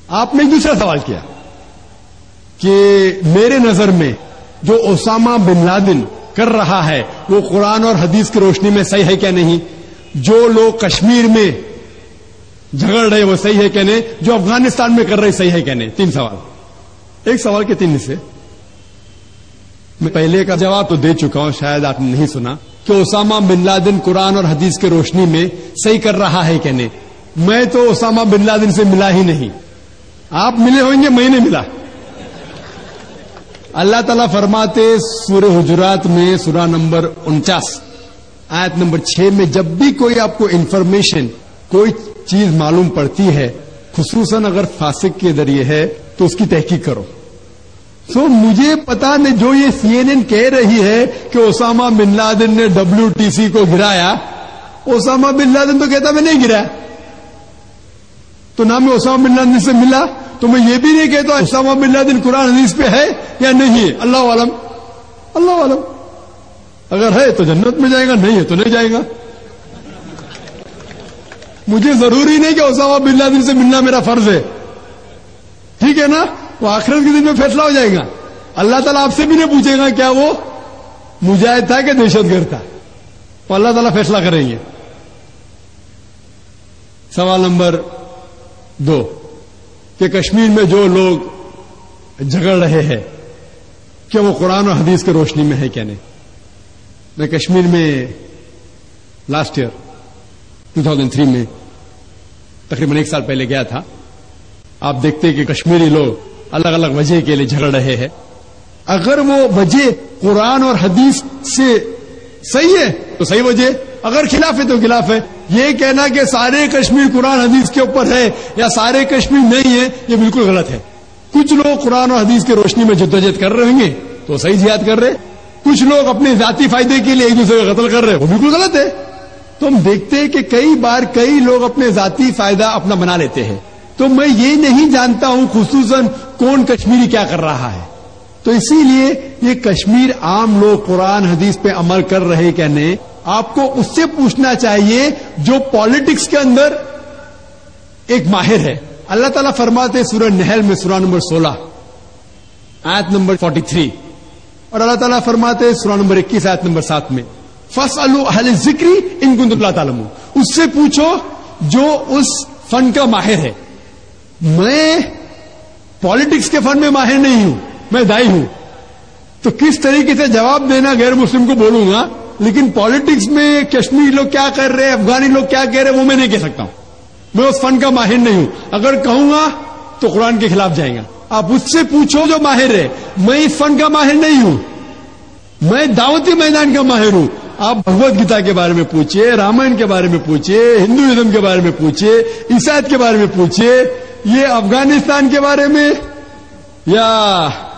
آپ نے دوسرا سوال کیا کہ میرے نظر میں جو اسامہ بن لادن کر رہا ہے وہ قرآن اور حدیث کی روشنی میں صحیح ہے کیا نہیں؟ جو لوگ کشمیر میں جھگڑ رہے وہ صحیح ہے کیا نہیں؟ جو افغانستان میں کر رہے صحیح ہے کیا نہیں؟ 3 سوال. ایک سوال کے 3 حصے. میں پہلے کا جواب تو دے چکا ہوں, شاید آپ نے نہیں سنا کہ اسامہ بن لادن قرآن اور حدیث کی روشنی میں صحیح کر رہا ہے کہ نہیں. میں تو اسامہ بن لادن سے ملا ہی نہیں. آپ ملے ہوئیں گے, میں نہیں ملا. اللہ تعالیٰ فرماتے سورہ حجرات میں سورہ نمبر 49 آیت نمبر 6 میں, جب بھی کوئی آپ کو انفارمیشن کوئی چیز معلوم پڑتی ہے, خصوصاً اگر فاسق کے ذریعے ہے, تو اس کی تحقیق کرو. مجھے پتا نہیں, جو یہ CNN کہہ رہی ہے کہ اسامہ بن لادن نے WTC کو گرایا, اسامہ بن لادن تو کہتا میں نہیں گرایا. تو نہ میں اسامہ بن لادن سے ملا, تو میں یہ بھی نہیں کہتا اسامہ بن لادن قرآن حدیث پہ ہے یا نہیں ہے. اللہ عالم, اللہ عالم. اگر ہے تو جنت میں جائے گا, نہیں ہے تو نہیں جائے گا. مجھے ضروری نہیں کہ اسامہ بن لادن سے ملنا میرا فرض ہے, ٹھیک ہے نا. وہ آخرت کے دن میں فیصلہ ہو جائے گا. اللہ تعالیٰ آپ سے بھی نہیں پوچھے گا کیا وہ مجاہد تھا کہ دہشت گرد تھا, تو اللہ تعالیٰ فیصلہ کریں گے. سوال نمبر 2 کہ کشمیر میں جو لوگ جھگڑ رہے ہیں کیا وہ قرآن اور حدیث کی روشنی میں ہے کیا نہیں. میں کشمیر میں لاسٹ ایئر 2003 میں تقریباً 1 سال پہلے گیا تھا. آپ دیکھتے کہ کشمیری لوگ الگ الگ وجہ کے لیے جھگڑ رہے ہیں. اگر وہ وجہ قرآن اور حدیث سے صحیح ہے تو صحیح وجہ, اگر خلاف ہے تو خلاف ہے. یہ کہنا کہ سارے کشمیر قرآن حدیث کے اوپر ہے یا سارے کشمیر نہیں ہے, یہ بالکل غلط ہے. کچھ لوگ قرآن اور حدیث کی روشنی میں جدوجہد کر رہے ہوں گے تو صحیح جہاد کر رہے, کچھ لوگ اپنے ذاتی فائدے کے لیے ایک دوسرے کو قتل کر رہے, وہ بالکل غلط ہے. تو ہم دیکھتے ہیں کہ کئی بار کئی لوگ اپنے ذاتی فائدہ اپنا بنا لیتے ہیں. تو میں یہ نہیں جانتا ہوں خصوصاً کون کشمیری کیا کر رہا ہے. تو اسی لیے یہ کشمیر عام لوگ قرآن حدیث پہ عمل کر رہے کیا نہیں, آپ کو اس سے پوچھنا چاہیے جو پالیٹکس کے اندر ایک ماہر ہے. اللہ تعالیٰ فرماتے سورہ نحل میں سورہ نمبر 16 آیت نمبر 43, اور اللہ تعالیٰ فرماتے سورہ نمبر 21 آیت نمبر 7 میں فَاسْأَلُوا أَهْلَ الذِّكْرِ إِن كُنتُمْ لَا تَعْلَمُونَ. اس سے پوچھو جو اس فن کا ماہر ہے. میں پالیٹکس کے فن میں ماہر نہیں ہوں, میں دائی ہوں. تو کس طریقے سے جواب دینا غیر مسلم کو بولوں گا, لیکن پالیٹکس میں کشمیری لوگ کیا کر رہے ہیں, افغانی لوگ کیا کہہ رہے ہیں, وہ میں نہیں کہہ سکتا ہوں. میں اس فن کا ماہر نہیں ہوں. اگر کہوں گا تو قرآن کے خلاف جائیں گا. آپ اس سے پوچھو جو ماہر ہے. میں اس فن کا ماہر نہیں ہوں, میں دعوتی میدان کا ماہر ہوں. آپ بھگوت گیتا کے بارے میں پوچھیے, رامائن کے بارے میں پوچھیے, ہندوازم کے بارے میں پوچھیے, عیسائیت کے بارے میں پوچھیے, یہ افغانستان کے بارے میں یا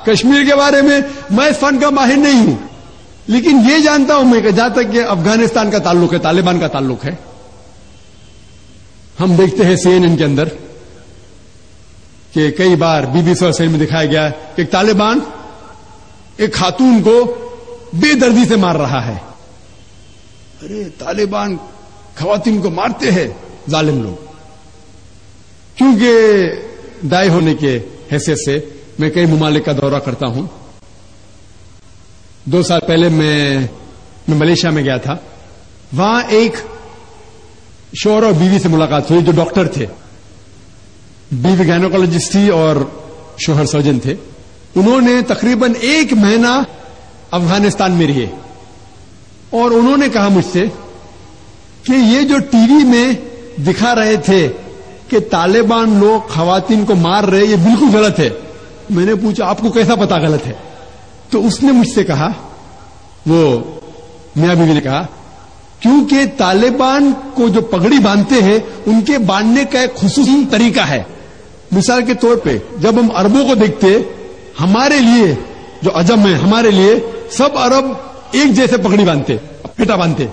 کشمیر کے بارے میں. میں اس فن کا ماہر نہیں ہوں, لیکن یہ جانتا ہوں میں کہ جہاں تک کہ افغانستان کا تعلق ہے, طالبان کا تعلق ہے, ہم دیکھتے ہیں CNN کے اندر کہ کئی بار BBC اور CNN میں دکھایا گیا کہ ایک طالبان ایک خاتون کو بے دردی سے مار رہا ہے. ارے طالبان خواتین کو مارتے ہیں ظالم لوگ. کیونکہ دائی ہونے کے حیثیت سے میں کئی ممالک کا دورہ کرتا ہوں. 2 سال پہلے میں ملیشیا میں گیا تھا. وہاں ایک شوہر اور بیوی سے ملاقات ہوئی جو ڈاکٹر تھے. بیوی گائنوکالوجسٹ تھی اور شوہر سرجن تھے. انہوں نے تقریباً 1 مہینہ افغانستان میں رہے, اور انہوں نے کہا مجھ سے کہ یہ جو ٹی وی میں دکھا رہے تھے کہ طالبان لوگ خواتین کو مار رہے, یہ بالکل غلط ہے. میں نے پوچھا آپ کو کیسا پتا غلط ہے؟ تو اس نے مجھ سے کہا, وہ میاں بیوی نے کہا, کیونکہ طالبان کو جو پگڑی باندھتے ہیں ان کے باندھنے کا ایک خصوصی طریقہ ہے. مثال کے طور پہ جب ہم عربوں کو دیکھتے, ہمارے لیے جو عجم ہے, ہمارے لیے سب عرب ایک جیسے پگڑی باندھتے, پھیٹا باندھتے,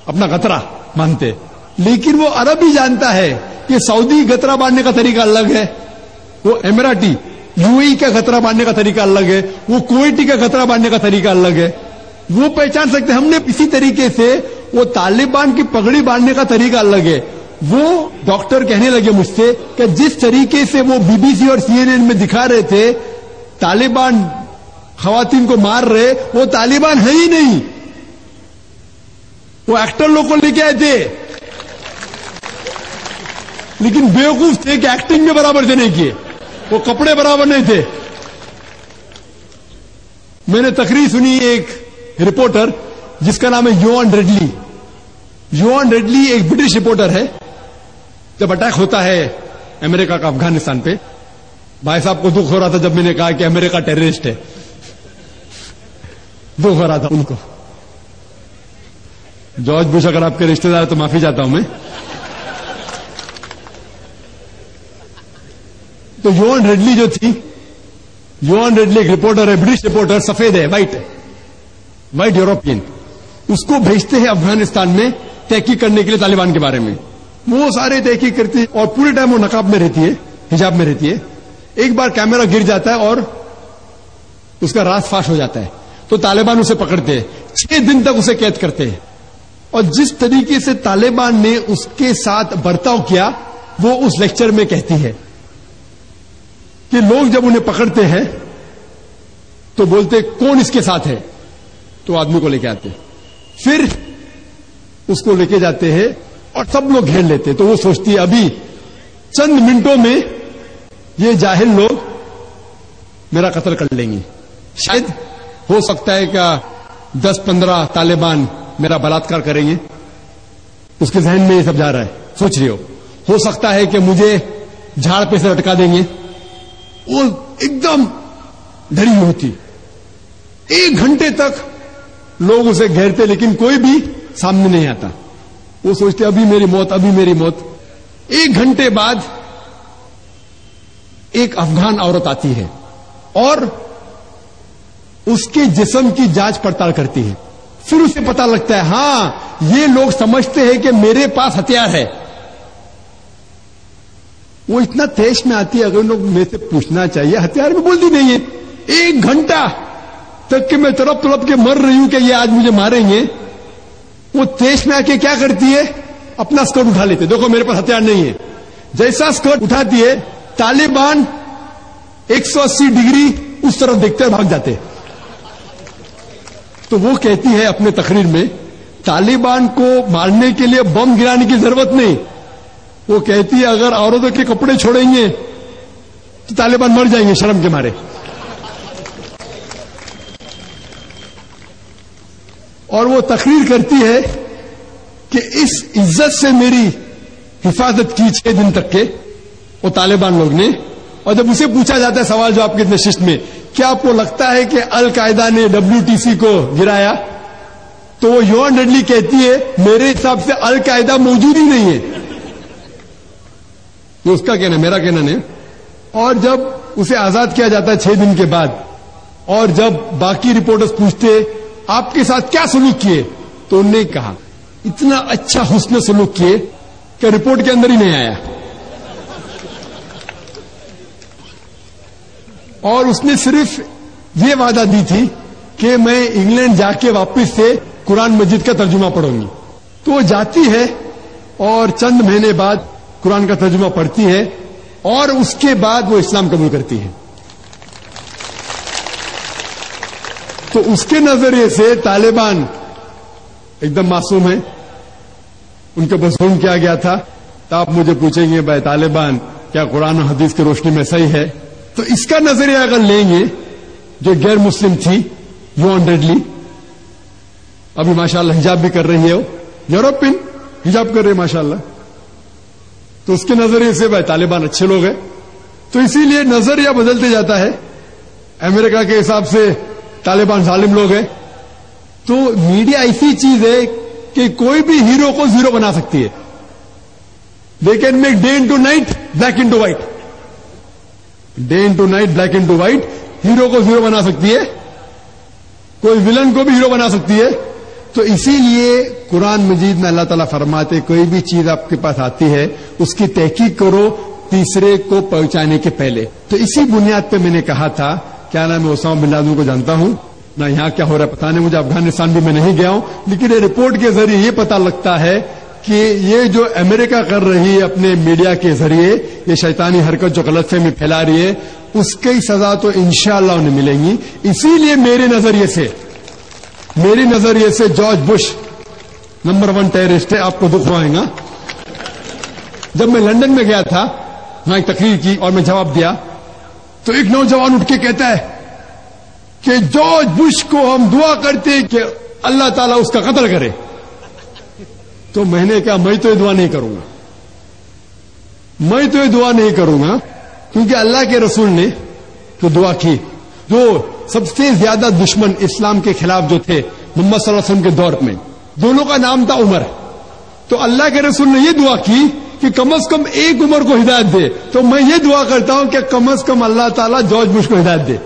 اپنا گترا باندھتے. لیکن وہ عرب ہی جانتا ہے کہ سعودی گترا باندھنے کا طریقہ الگ ہے, وہ اماراتی UAE کا گترا باندھنے کا طریقہ الگ ہے, وہ کویٹی کا گترا باندھنے کا طریقہ الگ ہے. وہ پہچان سکتے. ہم نے اسی طریقے سے وہ طالبان کی پگڑی باندھنے کا طریقہ الگ ہے, وہ ڈاکٹر کہنے لگے مجھ سے کہ جس طریقے سے وہ BBC اور CNN میں دکھا رہے تھے طالبان خواتین کو مار رہے، وہ طالبان ہے ہی نہیں، وہ ایکٹر لوگ کو لے کے آئے تھے، لیکن بیوقوف تھے کہ ایکٹنگ میں برابر سے نہیں کیے، وہ کپڑے برابر نہیں تھے. میں نے تقریر سنی ایک رپورٹر جس کا نام ہے یوان ریڈلی. یوان ریڈلی ایک برٹش رپورٹر ہے. جب اٹیک ہوتا ہے امریکہ کا افغانستان پہ، بھائی صاحب کو دکھ ہو رہا تھا جب میں نے کہا کہ امریکہ ٹیررسٹ ہے، دکھ ہو رہا تھا ان کو. جارج بش اگر آپ کے رشتے دار تو معافی چاہتا ہوں میں. تو یوان ریڈلی جو تھی، یوان ریڈلی ایک رپورٹر ہے، برٹش رپورٹر، سفید ہے، وائٹ یورپین. اس کو بھیجتے ہیں افغانستان میں تحقیق کرنے کے لیے طالبان کے بارے میں. وہ سارے تحقیق کرتی ہے اور پورے ٹائم وہ نقاب میں رہتی ہے، حجاب میں رہتی ہے. ایک بار کیمرہ گر جاتا ہے اور اس کا راز فاش ہو جاتا ہے تو طالبان اسے پکڑتے ہیں، 6 دن تک اسے قید کرتے ہیں. اور جس طریقے سے طالبان نے اس کے ساتھ برتاؤ کیا وہ اس لیکچر میں کہتی ہے کہ لوگ جب انہیں پکڑتے ہیں تو بولتے کون اس کے ساتھ ہے، تو آدمی کو لے کے آتے، پھر اس کو لے کے جاتے ہیں اور سب لوگ گھیر لیتے. تو وہ سوچتی ہے ابھی چند منٹوں میں یہ جاہل لوگ میرا قتل کر لیں گے. شاید ہو سکتا ہے کہ 10-15 طالبان میرا بلاತ್ಕಾರ کریں گے. اس کے ذہن میں یہ سب جا رہا ہے، سوچ رہے ہو سکتا ہے کہ مجھے جھاڑ پہ سے لٹکا دیں گے. وہ ایک دم ڈری ہوتی. 1 گھنٹے تک لوگ اسے گھیرتے لیکن کوئی بھی سامنے نہیں آتا. وہ سوچتے ابھی میری موت، ابھی میری موت. 1 گھنٹے بعد ایک افغان عورت آتی ہے اور اس کے جسم کی جانچ پڑتال کرتی ہے. پھر اسے پتا لگتا ہے ہاں یہ لوگ سمجھتے ہیں کہ میرے پاس ہتھیار ہے. وہ اتنا تیش میں آتی ہے، اگر لوگ میرے سے پوچھنا چاہیے ہتھیار میں بولتی نہیں ہے. 1 گھنٹہ تک کہ میں تڑپ تڑپ کے مر رہی ہوں کہ یہ آج مجھے ماریں گے. وہ تیش میں آ کے کیا کرتی ہے، اپنا اسکرٹ اٹھا لیتے، دیکھو میرے پاس ہتھیار نہیں ہے. جیسا اسکرٹ اٹھاتی ہے طالبان 180 ڈگری اس طرف دیکھتے اور بھاگ جاتے. تو وہ کہتی ہے اپنے تقریر میں طالبان کو مارنے کے لیے بم گرانے کی ضرورت نہیں. وہ کہتی ہے اگر عورتوں کے کپڑے چھوڑیں گے تو طالبان مر جائیں گے شرم کے مارے. اور وہ تقریر کرتی ہے کہ اس عزت سے میری حفاظت کی 6 دن تک کے وہ طالبان لوگ نے. اور جب اسے پوچھا جاتا ہے سوال جو آپ کے نشست میں، کیا آپ کو لگتا ہے کہ القاعدہ نے WTC کو گرایا، تو وہ یوان ریڈلی کہتی ہے میرے حساب سے القاعدہ موجود ہی نہیں ہے. یہ اس کا کہنا، میرا کہنا نہیں. اور جب اسے آزاد کیا جاتا ہے 6 دن کے بعد، اور جب باقی رپورٹرز پوچھتے آپ کے ساتھ کیا سلوک کیے، تو انہوں نے کہا اتنا اچھا حسن سلوک کیے کہ رپورٹ کے اندر ہی نہیں آیا. اور اس نے صرف یہ وعدہ دی تھی کہ میں انگلینڈ جا کے واپس سے قرآن مجید کا ترجمہ پڑھوں گی. تو وہ جاتی ہے اور چند مہینے بعد قرآن کا ترجمہ پڑھتی ہے اور اس کے بعد وہ اسلام قبول کرتی ہے. تو اس کے نظریے سے طالبان ایک دم معصوم ہیں، ان کے اوپر ظلم کیا گیا تھا. تو آپ مجھے پوچھیں گے بھائی طالبان کیا قرآن و حدیث کی روشنی میں صحیح ہے؟ تو اس کا نظریہ اگر لیں گے، جو غیر مسلم تھی یوان ریڈلی، ابھی ماشاءاللہ حجاب بھی کر رہی ہے، یورپین حجاب کر رہے ہیں ماشاءاللہ، تو اس کے نظریے سے بھائی طالبان اچھے لوگ ہیں. تو اسی لیے نظریہ بدلتے جاتا ہے. امریکہ کے حساب سے طالبان ظالم لوگ ہیں. تو میڈیا ایسی چیز ہے کہ کوئی بھی ہیرو کو زیرو بنا سکتی ہے. They can make day into night black into white. Day into night black into white hero کو زیرو بنا سکتی ہے، کوئی ولن کو بھی ہیرو بنا سکتی ہے. تو اسی لیے قرآن مجید میں اللہ تعالیٰ فرماتے کوئی بھی چیز آپ کے پاس آتی ہے اس کی تحقیق کرو تیسرے کو پہنچانے کے پہلے. تو اسی بنیاد پہ میں نے کہا تھا کیا نام ہے، اسامہ بن لادن کو جانتا ہوں نہ، یہاں کیا ہو رہا ہے پتا نہیں مجھے، افغانستان بھی میں نہیں گیا ہوں، لیکن یہ رپورٹ کے ذریعے یہ پتا لگتا ہے کہ یہ جو امریکہ کر رہی ہے اپنے میڈیا کے ذریعے یہ شیطانی حرکت جو غلط فہمی پھیلا رہی ہے اس کی سزا تو انشاءاللہ انہیں ملیں گی. اسی لیے میرے نظریے سے جارج بش نمبر 1 ٹیررسٹ ہے. آپ کو دکھ ہوئے گا. جب میں لندن میں گیا تھا وہاں ایک تقریر کی اور میں جواب دیا تو ایک نوجوان اٹھ کے کہتا ہے کہ جارج بش کو ہم دعا کرتے ہیں کہ اللہ تعالیٰ اس کا قتل کرے. تو میں نے کہا میں تو یہ دعا نہیں کروں گا کیونکہ اللہ کے رسول نے تو دعا کی. جو سب سے زیادہ دشمن اسلام کے خلاف جو تھے محمد صلی اللہ علیہ وسلم کے دور میں دونوں کا نام تھا عمر. تو اللہ کے رسول نے یہ دعا کی کہ کم از کم ایک عمر کو ہدایت دے. تو میں یہ دعا کرتا ہوں کہ کم از کم اللہ تعالیٰ جارج بش کو ہدایت دے.